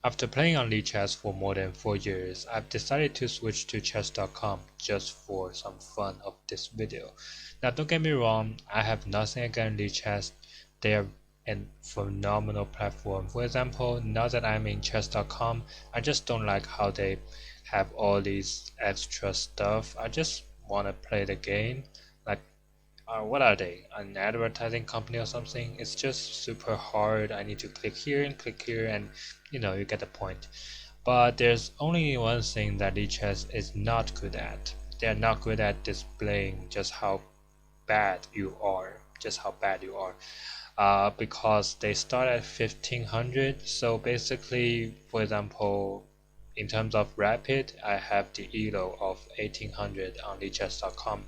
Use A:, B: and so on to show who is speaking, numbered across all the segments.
A: After playing on Lichess for more than 4 years, I've decided to switch to chess.com just for some fun of this video. Now don't get me wrong, I have nothing against Lichess. They are a phenomenal platform. For example, now that I'm in chess.com, I just don't like how they have all these extra stuff. I just want to play the game. Like, what are they? An advertising company or something? It's just super hard. I need to click here, and you get the point. But there's only one thing that Lichess is not good at. They're not good at displaying just how bad you are. Just how bad you are. Because they start at 1500. So basically, for example, in terms of rapid, I have the elo of 1800 on lichess.com.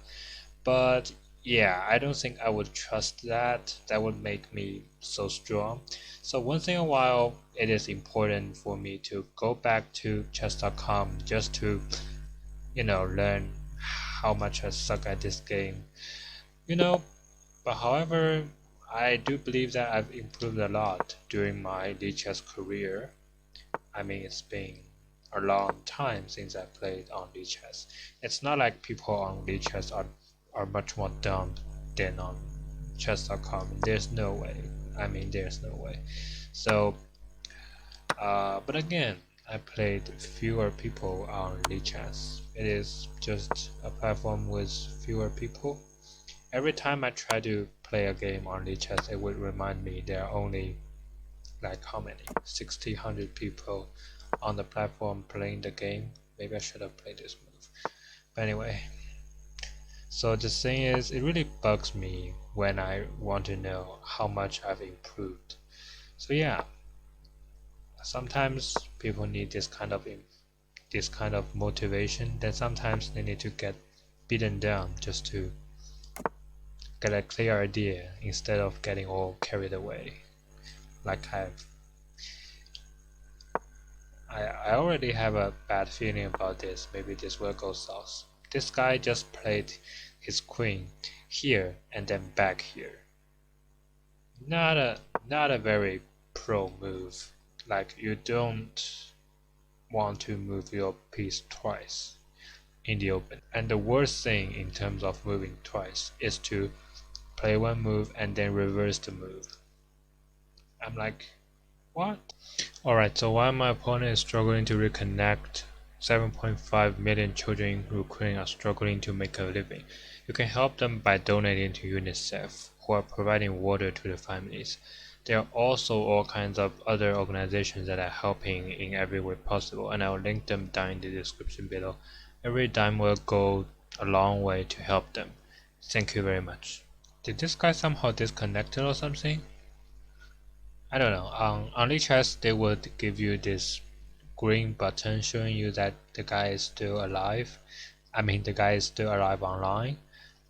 A: But yeah, I don't think I would trust that. That would make me so strong. So once in a while, it is important for me to go back to chess.com just to, learn how much I suck at this game. You know, but however, I do believe that I've improved a lot during my Lichess career. I mean, it's been a long time since I played on Lichess. It's not like people on Lichess are much more dumb than on chess.com. There's no way. I mean, there's no way. So, but again, I played fewer people on Lichess. It is just a platform with fewer people. Every time I try to play a game on Lichess, it would remind me there are only like how many? 60, 100 people on the platform playing the game. Maybe I should have played this move. But anyway, so the thing is, it really bugs me when I want to know how much I've improved. So yeah, sometimes people need this kind of motivation. Then sometimes they need to get beaten down just to get a clear idea instead of getting all carried away. Like I already have a bad feeling about this. Maybe this will go south. This guy just played his queen here and then back here. Not a very pro move. Like you don't want to move your piece twice in the open. And the worst thing in terms of moving twice is to play one move and then reverse the move. I'm like, what? Alright, so while my opponent is struggling to reconnect, 7.5 million children in Ukraine are struggling to make a living. You can help them by donating to UNICEF, who are providing water to the families. There are also all kinds of other organizations that are helping in every way possible, and I will link them down in the description below. Every dime will go a long way to help them. Thank you very much. Did this guy somehow disconnected or something? I don't know. On Lichess, they would give you this green button showing you that the guy is still alive. I mean, the guy is still alive online.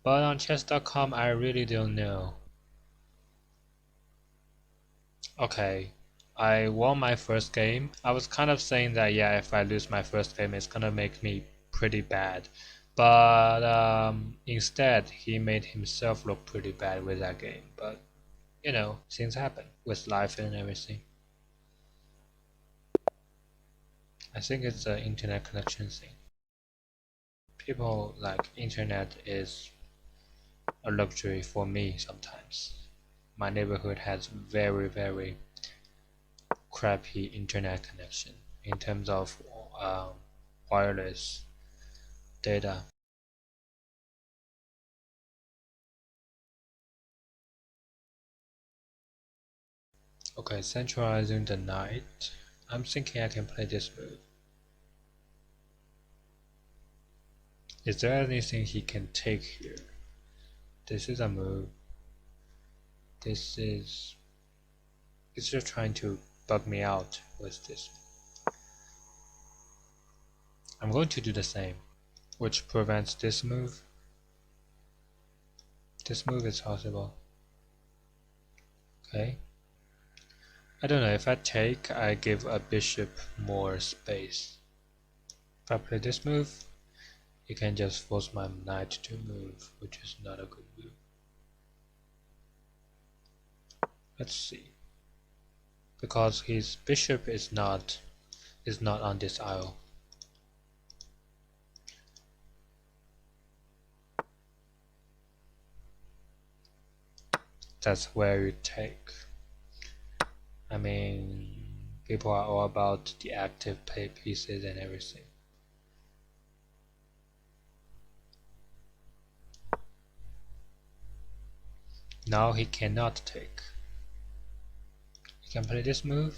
A: But on chess.com, I really don't know. Okay, I won my first game. I was kind of saying that, yeah, if I lose my first game, it's gonna make me pretty bad. But instead, he made himself look pretty bad with that game. But, things happen with life and everything. I think it's an internet connection thing. People like internet is a luxury for me sometimes. My neighborhood has very, very crappy internet connection in terms of wireless data. Okay, centralizing the knight. I'm thinking I can play this move. Is there anything he can take here? This is a move. This is... He's just trying to bug me out with this. I'm going to do the same, which prevents this move. This move is possible. Okay. I don't know, if I take, I give a bishop more space. If I play this move, you can just force my knight to move, which is not a good move. Let's see. Because his bishop is not is not on this aisle. That's where you take. I mean, people are all about the active play pieces and everything. Now he cannot take. He can play this move,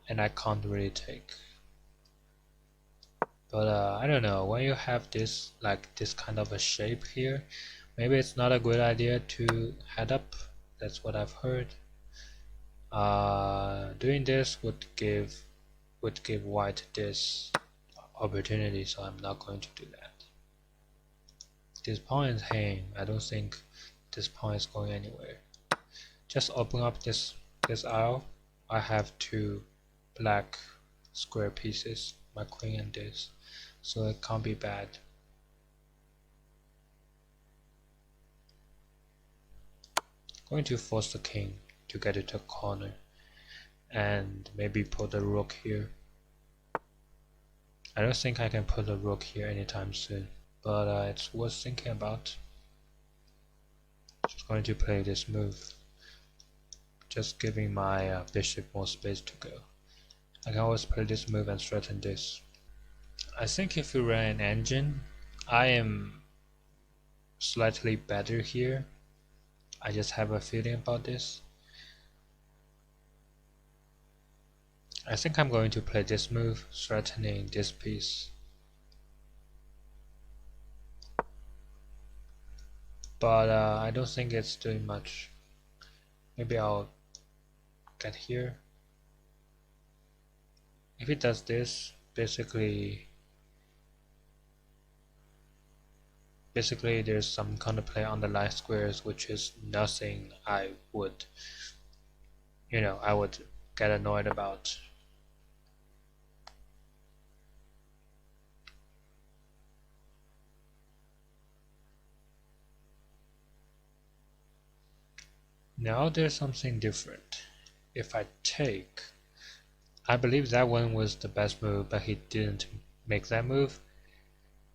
A: and I can't really take. But I don't know, when you have this like this kind of a shape here, maybe it's not a good idea to head up. That's what I've heard. Doing this would give white this opportunity, so I'm not going to do that. This pawn is hanging. I don't think this pawn is going anywhere. Just open up this aisle. I have two black square pieces, my queen and this, so it can't be bad. Going to force the king to get it to a corner and maybe put the rook here. I don't think I can put the rook here anytime soon, but it's worth thinking about. Just going to play this move, just giving my bishop more space to go. I can always play this move and threaten this. I think if you run an engine, I am slightly better here. I just have a feeling about this. I think I'm going to play this move, threatening this piece. But I don't think it's doing much. Maybe I'll get here. If it does this, basically there's some counterplay on the light squares, which is nothing I would get annoyed about. Now there's something different. If I take, I believe that one was the best move, but he didn't make that move.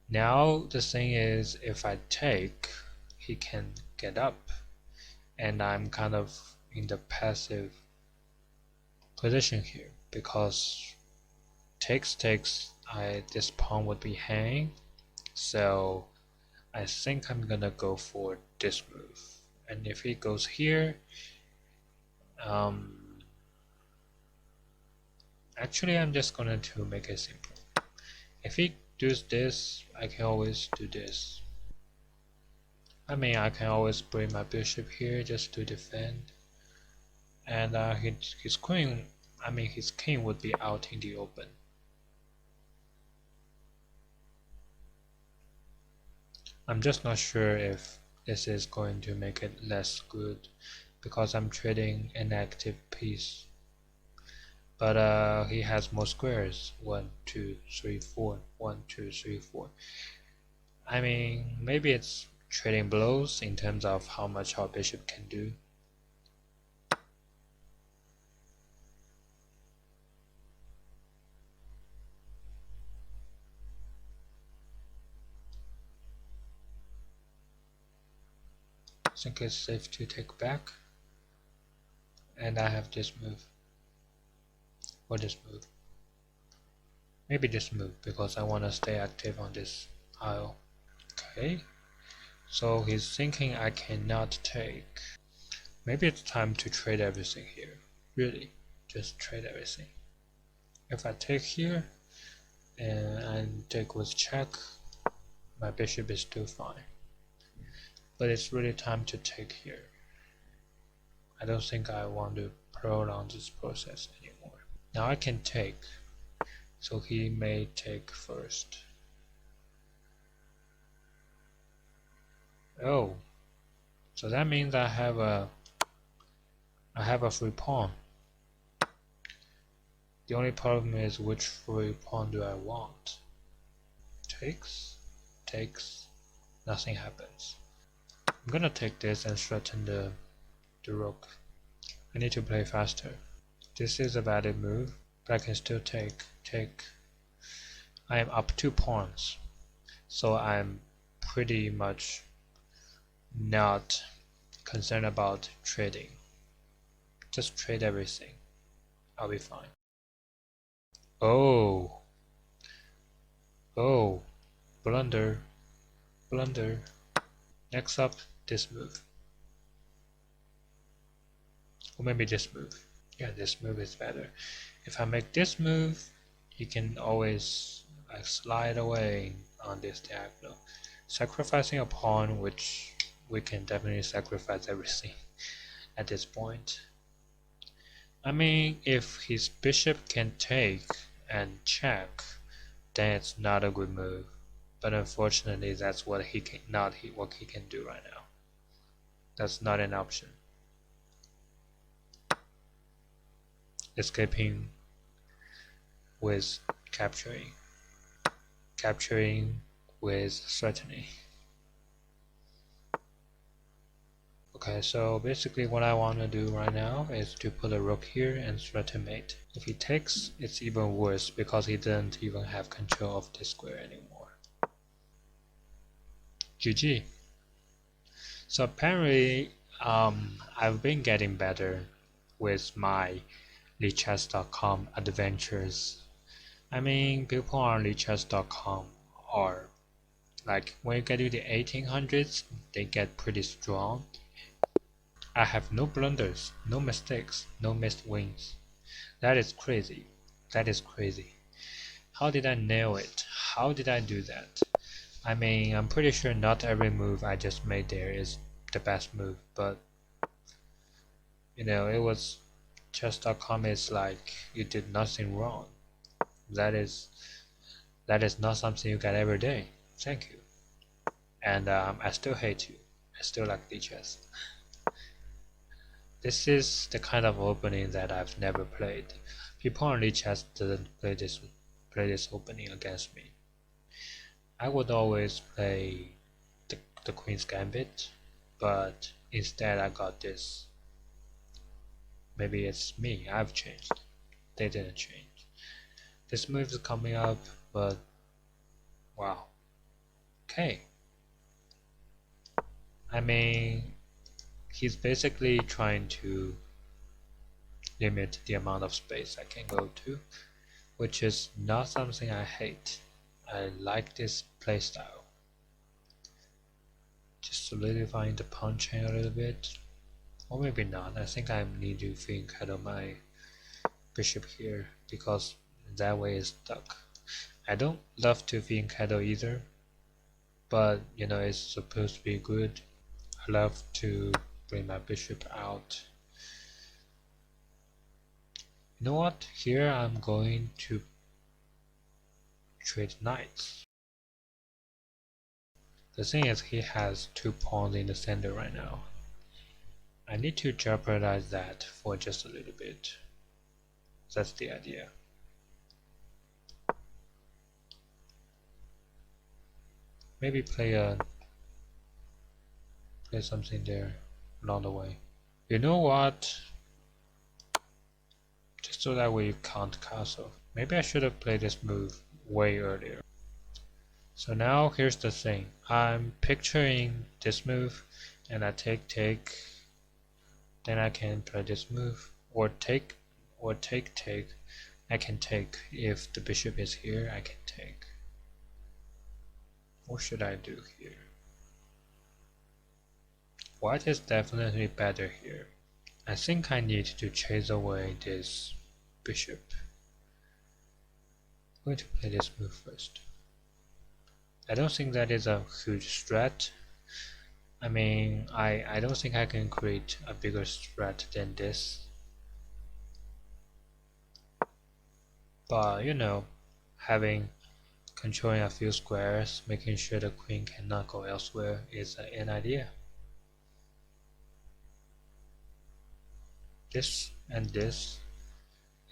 A: Now the thing is, if I take, he can get up, and I'm kind of in the passive position here, because takes, this pawn would be hanging, so I think I'm gonna go for this move. And if he goes here, actually I'm just going to make it simple. If he does this, I can always do this. I mean, I can always bring my bishop here just to defend, and his king would be out in the open. I'm just not sure if this is going to make it less good, because I'm trading an active piece. But he has more squares. 1, 2, 3, 4. 1, 2, 3, 4. I mean, maybe it's trading blows in terms of how much our bishop can do. I think it's safe to take back. And I have this move. Or this move. Maybe this move, because I want to stay active on this aisle. Okay. So he's thinking I cannot take. Maybe it's time to trade everything here. Really, just trade everything. If I take here and take with check, my bishop is still fine. But it's really time to take here. I don't think I want to prolong this process anymore. Now I can take, so he may take first. Oh, so that means I have a free pawn. The only problem is, which free pawn do I want? Takes, nothing happens. I'm gonna take this and threaten the rook. I need to play faster. This is a valid move, but I can still take. I am up 2 pawns, so I'm pretty much not concerned about trading. Just trade everything. I'll be fine. Oh, oh, blunder, blunder. Next up, this move. Or maybe this move. Yeah, this move is better. If I make this move, you can always like slide away on this diagonal. Sacrificing a pawn, which we can definitely sacrifice everything at this point. I mean, if his bishop can take and check, then it's not a good move. But unfortunately, that's what he can not he what he can do right now. That's not an option. Escaping with capturing, capturing with threatening. Okay, so basically what I want to do right now is to put a rook here and threaten mate. If he takes, it's even worse because he doesn't even have control of this square anymore. GG. So apparently, I've been getting better with my Lichess.com adventures. I mean, people on Lichess.com are like when you get to the 1800s, they get pretty strong. I have no blunders, no mistakes, no missed wins. That is crazy. That is crazy. How did I nail it? How did I do that? I mean, I'm pretty sure not every move I just made there is the best move, but it was chess.com is like you did nothing wrong. That is not something you get every day. Thank you. And I still hate you. I still like Lichess. This is the kind of opening that I've never played. People on Lichess didn't play this opening against me. I would always play the Queen's Gambit, but instead I got this. Maybe it's me, I've changed. They didn't change. This move is coming up, but wow. Okay. I mean, he's basically trying to limit the amount of space I can go to, which is not something I hate. I like this playstyle. Just solidifying the pawn chain a little bit. Or maybe not. I think I need to think out of my bishop here because that way is stuck. I don't love to fianchetto either, but it's supposed to be good. I love to bring my bishop out. You know what? Here I'm going to trade knights. The thing is he has 2 pawns in the center right now. I need to jeopardize that for just a little bit. That's the idea. Maybe play something there along the way. You know what? Just so that way you can't castle. Maybe I should have played this move way earlier. So now here's the thing. I'm picturing this move and I take, then I can play this move or take. I can take. If the bishop is here, I can take. What should I do here? White is definitely better here. I think I need to chase away this bishop. I'm going to play this move first. I don't think that is a huge threat. I mean, I don't think I can create a bigger threat than this. But having controlling a few squares, making sure the queen cannot go elsewhere is an idea. This and this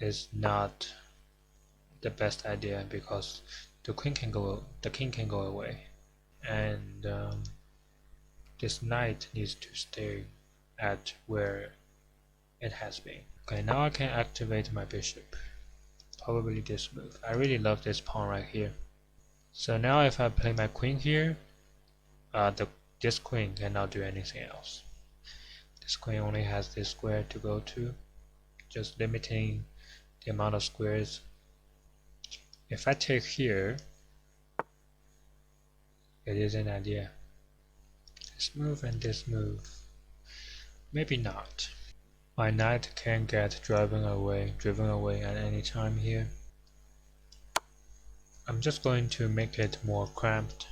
A: is not the best idea because the king can go away, and this knight needs to stay at where it has been. Okay, now I can activate my bishop. Probably this move. I really love this pawn right here. So now if I play my queen here, this queen cannot do anything else. This queen only has this square to go to, just limiting the amount of squares. If I take here, it is an idea. This move and this move. Maybe not. My knight can get driven away at any time here. I'm just going to make it more cramped.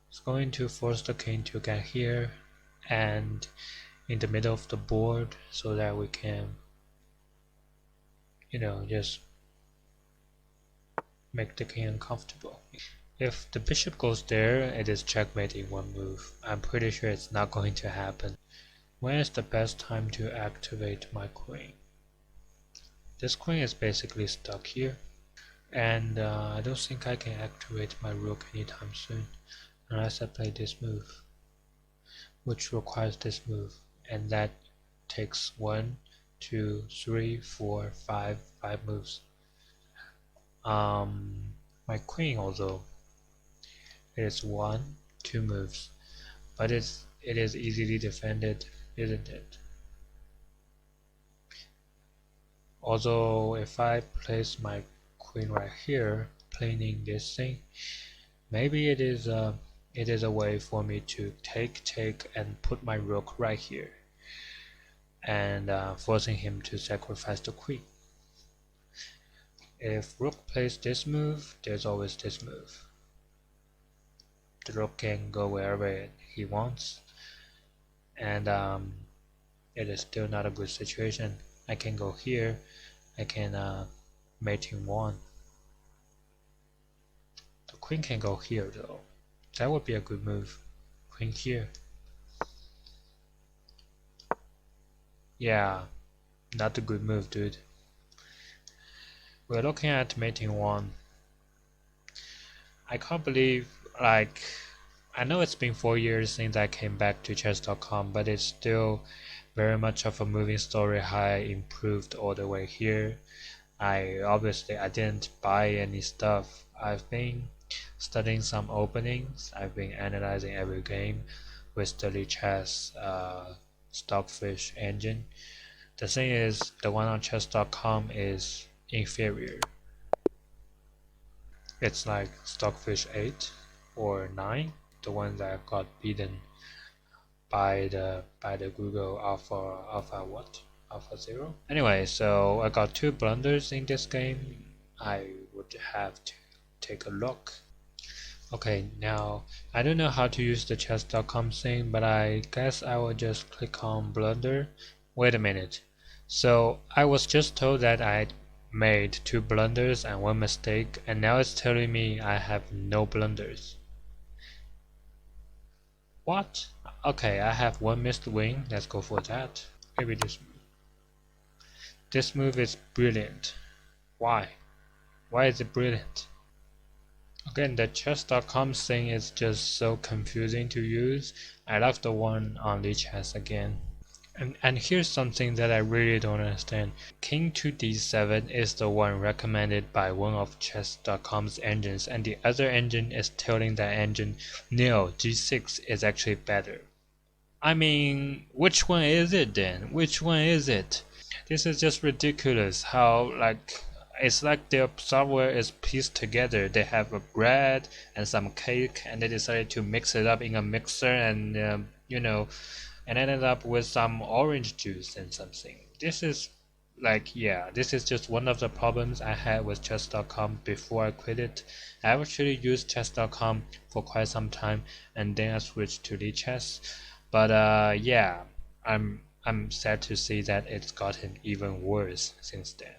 A: It's going to force the king to get here and in the middle of the board so that we can, just make the king uncomfortable. If the bishop goes there, it is checkmate in one move. I'm pretty sure it's not going to happen. When is the best time to activate my queen? This queen is basically stuck here, and I don't think I can activate my rook anytime soon unless I play this move, which requires this move, and that takes 1, 2, 3, 4, 5 moves. My queen, although it is 1, 2 moves, but it is easily defended, isn't it? Although if I place my queen right here, planing this thing, maybe it is a way for me to take and put my rook right here, and forcing him to sacrifice the queen. If rook plays this move, there's always this move. The rook can go wherever he wants, and it is still not a good situation. I can go here, I can mate in 1. The queen can go here though. That would be a good move. Queen here. Yeah, not a good move, dude. We're looking at mating 1. I can't believe, I know it's been 4 years since I came back to chess.com, but it's still very much of a moving story how I improved all the way here. I didn't buy any stuff. I've been studying some openings. I've been analyzing every game with the Lichess Stockfish engine. The thing is, the one on chess.com is inferior. It's like Stockfish 8 or 9, the one that got beaten by the Google Alpha 0. Anyway, so I got 2 blunders in this game. I would have to take a look. Okay, now I don't know how to use the chess.com thing, but I guess I will just click on blunder. Wait a minute. So I was just told that I made 2 blunders and 1 mistake, and now it's telling me I have no blunders. What? Okay, I have 1 missed wing. Let's go for that. Maybe this move. This move is brilliant. Why? Why is it brilliant? Again, the chess.com thing is just so confusing to use. I love the one on Lichess again. And here's something that I really don't understand. King to d7 is the one recommended by one of chess.com's engines, and the other engine is telling that engine, no, g6 is actually better. I mean, which one is it then? Which one is it? This is just ridiculous how, it's like their software is pieced together. They have a bread and some cake, and they decided to mix it up in a mixer and, and ended up with some orange juice and something. This is this is just one of the problems I had with chess.com before I quit it. I actually used chess.com for quite some time, and then I switched to Lichess. But I'm sad to see that it's gotten even worse since then.